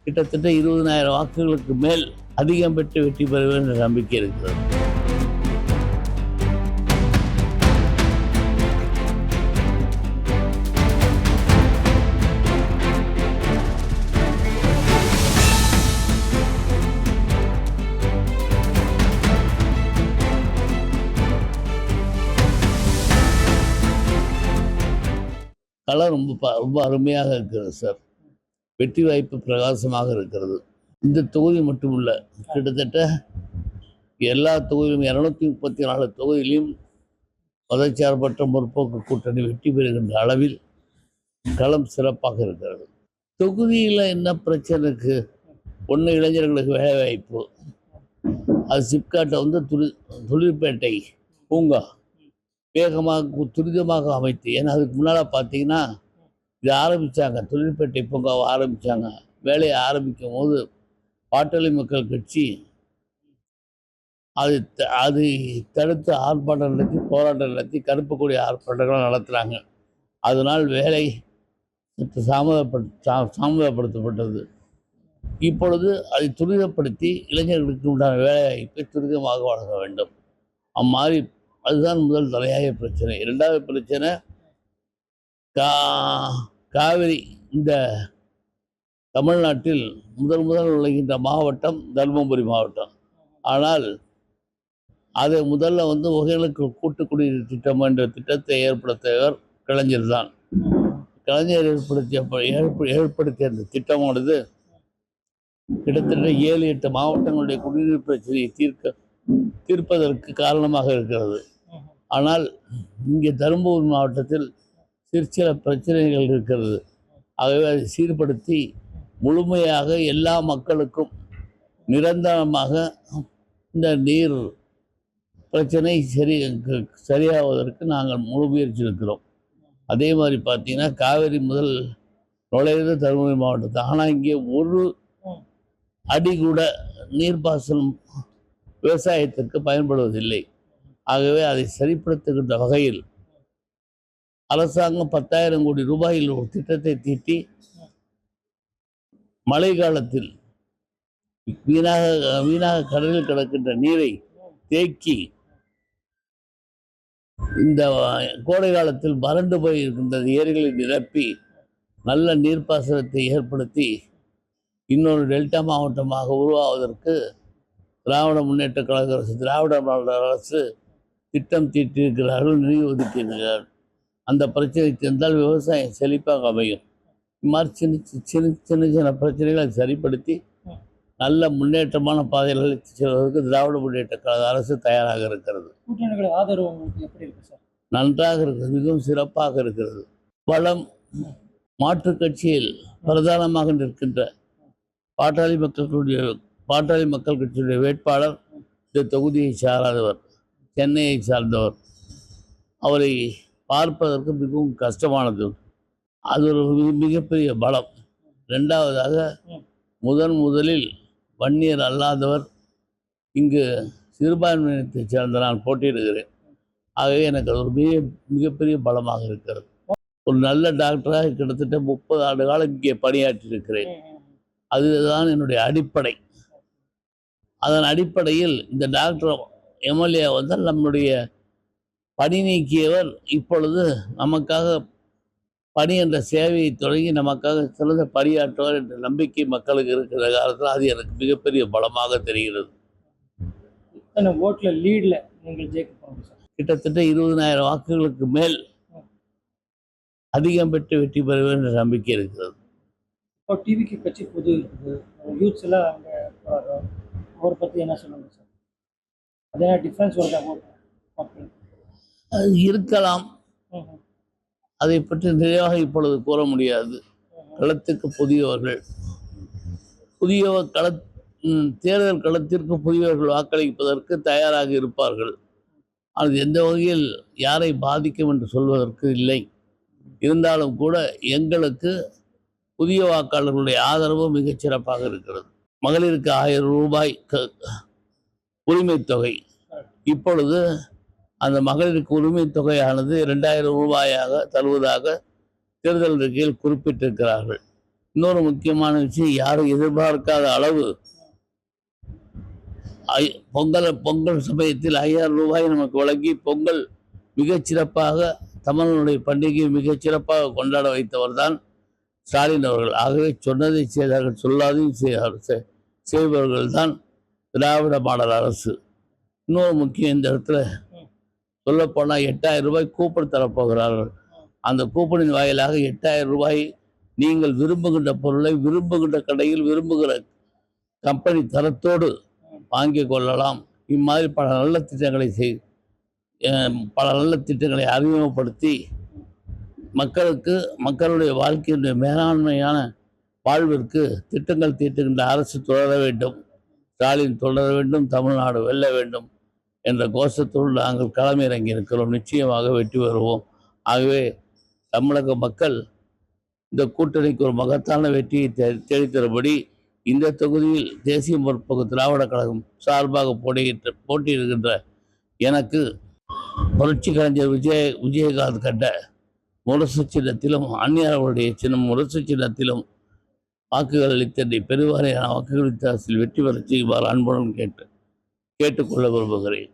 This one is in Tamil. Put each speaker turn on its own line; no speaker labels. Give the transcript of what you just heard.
கிட்டத்தட்ட 20,000 வாக்குகளுக்கு மேல் அதிகம் பெற்று வெற்றி பெறுவேன் என்ற நம்பிக்கை இருக்கிறது. களம் ரொம்ப அருமையாக இருக்கிறது சார். வெற்றி வாய்ப்பு பிரகாசமாக இருக்கிறது. இந்த தொகுதி மட்டுமல்ல, கிட்டத்தட்ட எல்லா தொகுதியிலும் 234 தொகுதியிலும் மதச்சார்பற்ற முற்போக்கு கூட்டணி வெற்றி பெறுகின்ற அளவில் களம் சிறப்பாக இருக்கிறது. தொகுதியில் என்ன பிரச்சனைக்கு ஒன்று, இளைஞர்களுக்கு வேலை வாய்ப்பு. அது சிப்காட்டை வந்து தொழிற்பேட்டை பூங்கா வேகமாக துரிதமாக அமைத்து, ஏன்னா அதுக்கு முன்னால் பார்த்தீங்கன்னா இது ஆரம்பித்தாங்க, தொழிற்பேட்டை பூங்காவை ஆரம்பித்தாங்க. வேலையை ஆரம்பிக்கும் போது பாட்டாளி மக்கள் கட்சி அதை தடுத்து ஆர்ப்பாட்டம் நடத்தி, போராட்டம் நடத்தி, கருப்பு கொடி ஆர்ப்பாட்டங்கள் நடத்துகிறாங்க. அதனால் வேலை தாமதப்படுத்தப்பட்டது. இப்பொழுது அதை துரிதப்படுத்தி இளைஞர்களுக்கு உண்டான வேலை வாய்ப்பை துரிதமாக வழங்க வேண்டும். அம்மாதிரி அதுதான் முதல் தலையாய பிரச்சனை. இரண்டாவது பிரச்சனை காவிரி. இந்த தமிழ்நாட்டில் முதல் நுழைகின்ற மாவட்டம் தர்மபுரி மாவட்டம். ஆனால் அதை முதல்ல வந்து ஒகேனக்கல் கூட்டு குடிநீர் திட்டம் என்ற திட்டத்தை ஏற்படுத்தியவர் கலைஞர் தான். கலைஞர் ஏற்படுத்திய அந்த திட்டமானது கிட்டத்தட்ட 7-8 மாவட்டங்களுடைய குடிநீர் பிரச்சனையை தீர்ப்பதற்கு காரணமாக இருக்கிறது. ஆனால் இங்கே தருமபுரி மாவட்டத்தில் சில பிரச்சனைகள் இருக்கிறது. ஆகவே அதை சீர்படுத்தி முழுமையாக எல்லா மக்களுக்கும் நிரந்தரமாக இந்த நீர் பிரச்சனை சரியாவதற்கு நாங்கள் முழு முயற்சி இருக்கிறோம். அதே மாதிரி பார்த்தீங்கன்னா காவிரி முதல் நுழைவது தருமபுரி மாவட்டத்தில். ஆனால் இங்கே ஒரு அடி கூட நீர்ப்பாசனம் விவசாயத்திற்கு பயன்படுவதில்லை. ஆகவே அதை சரிப்படுத்துகின்ற வகையில் அரசாங்கம் 10,000 கோடி ரூபாயில் ஒரு திட்டத்தை தீட்டி மழை காலத்தில் வீணாக கடலில் கிடக்கின்ற நீரை தேக்கி இந்த கோடை காலத்தில் வறண்டு போய் இருக்கின்ற ஏரிகளை நிரப்பி நல்ல நீர்ப்பாசனத்தை ஏற்படுத்தி இன்னொரு டெல்டா மாவட்டமாக உருவாவதற்கு திராவிட முன்னேற்ற கழக அரசு, திராவிட மாடல் அரசு திட்டம் தீட்டியிருக்கிறார்கள், நிதி ஒதுக்கியிருக்கிறார்கள். அந்த பிரச்சனை தீர்ந்தால் விவசாயம் செழிப்பாக அமையும். இது மாதிரி சின்ன பிரச்சனைகளை சரிப்படுத்தி நல்ல முன்னேற்றமான பாதைகளை செல்வதற்கு திராவிட முன்னேற்ற கழக அரசு தயாராக இருக்கிறது. நன்றாக இருக்கிறது, மிகவும் சிறப்பாக இருக்கிறது. பலம் மாற்றுக் கட்சியில் பிரதானமாக நிற்கின்ற பாட்டாளி மக்கள் கட்சியுடைய வேட்பாளர் இந்த தொகுதியை சாராதவர், சென்னையை சார்ந்தவர். அவரை பார்ப்பதற்கு மிகவும் கஷ்டமானது. அது ஒரு மிகப்பெரிய பலம். ரெண்டாவதாக முதலில் வன்னியர் அல்லாதவர் இங்கு சிறுபான்மையினத்தை சேர்ந்த நான் போட்டியிடுகிறேன். ஆகவே எனக்கு அது ஒரு மிகப்பெரிய பலமாக இருக்கிறது. ஒரு நல்ல டாக்டராக கிட்டத்தட்ட 30 ஆண்டு காலம் இங்கே பணியாற்றியிருக்கிறேன். அதுதான் என்னுடைய அடிப்படை. அதன் அடிப்படையில் இந்த டாக்டர் எம்எல்ஏ வந்தால் நம்முடைய பணி நீக்கியவர் இப்பொழுது நமக்காக பணி என்ற சேவையை தொடங்கி நமக்காக சிறந்த பணியாற்றுவார் என்ற நம்பிக்கை மக்களுக்கு இருக்கிற காலத்தில் அது எனக்கு மிகப்பெரிய பலமாக தெரிகிறது. கிட்டத்தட்ட 20,000 வாக்குகளுக்கு மேல் அதிகம் பெற்று வெற்றி பெறுவேன் என்ற நம்பிக்கை இருக்கிறது.
டிவிக்கு கட்சி புது இருக்குது, யூத்ஸ் எல்லாம் அங்கே அவரை பற்றி என்ன சொல்லுங்க சார்? அதே டிஃப்ரென்ஸ்
அது இருக்கலாம். அதை பற்றி நிறைவாக இப்பொழுது கூற முடியாது. களத்துக்கு புதியவர்கள் தேர்தல் களத்திற்கு புதியவர்கள் வாக்களிப்பதற்கு தயாராக இருப்பார்கள். அது எந்த வகையில் யாரை பாதிக்கும் என்று சொல்வதற்கு இல்லை. இருந்தாலும் கூட எங்களுக்கு புதிய வாக்காளர்களுடைய ஆதரவு மிகச் சிறப்பாக இருக்கிறது. மகளிருக்கு 1000 ரூபாய் உரிமை தொகை. இப்பொழுது அந்த மகளிருக்கு உரிமை தொகையானது 2000 ரூபாயாக தருவதாக தேர்தல் அறிக்கையில் குறிப்பிட்டிருக்கிறார்கள். இன்னொரு முக்கியமான விஷயம், யாரும் எதிர்பார்க்காத அளவு பொங்கல் சமயத்தில் 5000 ரூபாய் நமக்கு வழங்கி பொங்கல் மிகச்சிறப்பாக, தமிழனுடைய பண்டிகையை மிகச்சிறப்பாக கொண்டாட வைத்தவர் தான் ஸ்டாலின் அவர்கள். ஆகவே சொன்னதை செய்தார்கள், சொல்லாதையும் செய்பவர்கள் தான் திராவிட மாடல் அரசு. இன்னொரு முக்கியம், இந்த இடத்துல சொல்லப்போனால் 8000 ரூபாய் கூப்பன் தரப்போகிறார்கள். அந்த கூப்பனின் வாயிலாக 8000 ரூபாய் நீங்கள் விரும்புகின்ற பொருளை விரும்புகின்ற கடையில் விரும்புகிற கம்பெனி தரத்தோடு வாங்கிக் கொள்ளலாம். இம்மாதிரி பல நல்ல திட்டங்களை அறிமுகப்படுத்தி மக்களுடைய வாழ்க்கையினுடைய மேலாண்மையான வாழ்விற்கு திட்டங்கள் தீட்டுகின்ற அரசு தொடர வேண்டும். ஸ்டாலின் தொடர வேண்டும், தமிழ்நாடு வெல்ல வேண்டும் என்ற கோஷத்தோடு நாங்கள் களமிறங்கி இருக்கிறோம். நிச்சயமாக வெற்றி பெறுவோம். ஆகவே தமிழக மக்கள் இந்த கூட்டணிக்கு ஒரு மகத்தான வெற்றியை தேடித்தரும்படி இந்த தொகுதியில் தேசிய முற்போக்கு திராவிட கழகம் சார்பாக போட்டியிடுகின்ற எனக்கு புரட்சி கலைஞர் விஜயகாந்த் கண்ட முரசு சின்னத்திலும் அந்நியர்களுடைய சின்னம் முரசு சின்னத்திலும் வாக்குகள் அளித்ததை பெருவாரியான வாக்குகள் வித்தியாசத்தில் வெற்றி பெற செய்வார் அன்புடன் கேட்டுக்கொள்ள விரும்புகிறேன்.